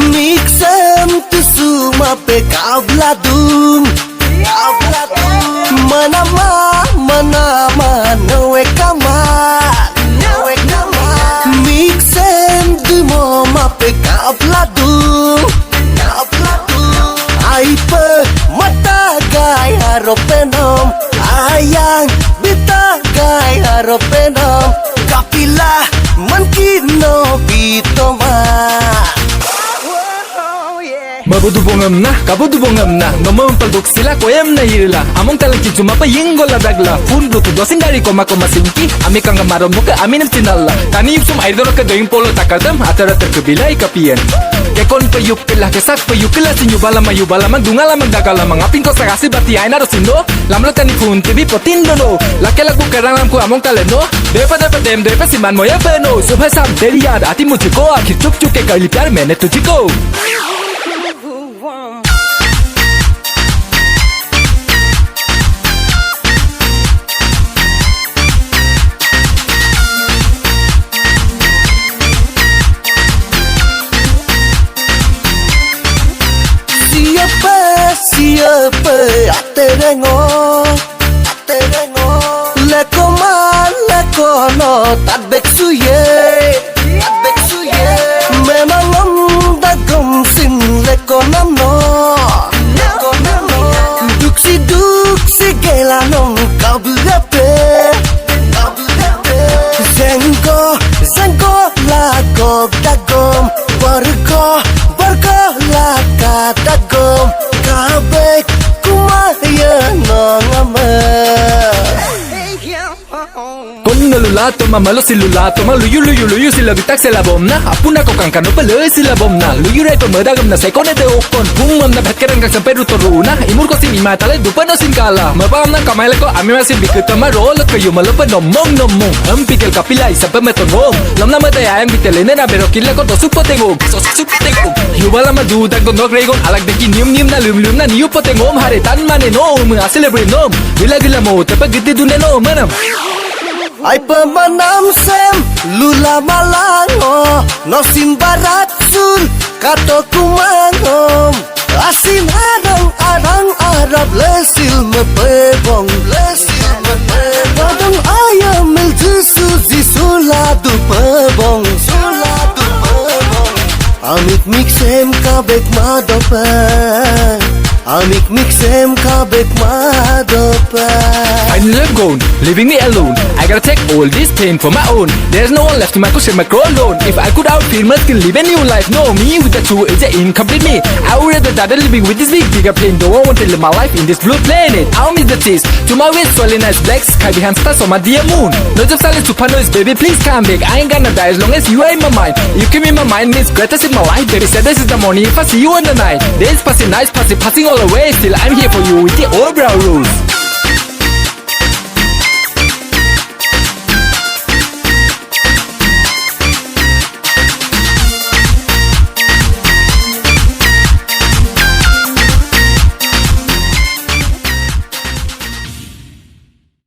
Mixem tu suma pe kabla dum Manama nawe kama Mixem tu mama pe kabla dum Aipa mata gai haropenom Ayang bita gai haropenom Kapila mankino bitoma Mabudu bongam na, kabudu bongam na Ngomong palduk sila koyam na hirla Among talangki cuma pa yinggola dagla Phun bluetooth dosing dari koma sinki Ami kanga marom muka ami nam tinalla Tani yupsum aidoro ka doing polo takadam Atara terkebilai kapian Kekon pa yup kelah kesak pa yuk kelah Sin yubalama dungala magdagala Ngapin ko sagasi bati ay narosindo Lamlo tani phun tibi potindo no Lake lagu karang lamku among taleno Depa dem depa siman moya beno Subha sam teri yaad ati mujhko Akhir chuk chuk ke kali pyar maine tujhko Siapa aterengo lekono tabek suye memang dagom sin lekonam no duksi gelanong kabugape zengko lagok dagom barko laka dagom kabek kumaya nongama Con lulato mamalo silulato ma luyu sila bitak sila bomna apuna ko kangkano pala sila bomna luyu rai pamadagam na sai kone de okon pumam na bhatkeran kang sampai rutoruna imur ko sin imatale dupano sin kala mabam na kamay ko ami masin bikita marolo ko yumalo pa nomong am pikel kapilay sa pametongom lam na mataya ang bitelene na pero kila ko to supotengom yubala madudag do nogregon alag de kinyum na lum na niyu potengom haretan mane no mga celebrate nom gila mo tapag giti duneno manam Ay pamanam sem lula malango no simbarat sul kato kumangom asin arang arab lesil mepebong Badong ayam meljusu zisuladu pebong Amik mixem kabek madopan Amik mixem kabek madopan I live gone, leaving me alone I gotta take all this pain for my own There's no one left to my cushion, my crow alone If I could outfeel my skill, live a new life No, me with the two is an incomplete me I would rather die than living with this bigger plane Don't want to live my life in this blue planet I'll miss the taste, to my waist swelling nice black sky behind stars on my dear moon No job silence to noise, baby please come back I ain't gonna die as long as you are in my mind You keep in my mind, means greatest in my life Very sad, this is the morning if I see you in the night Days passing, nights passing all away Still I'm here for you with the old brow rules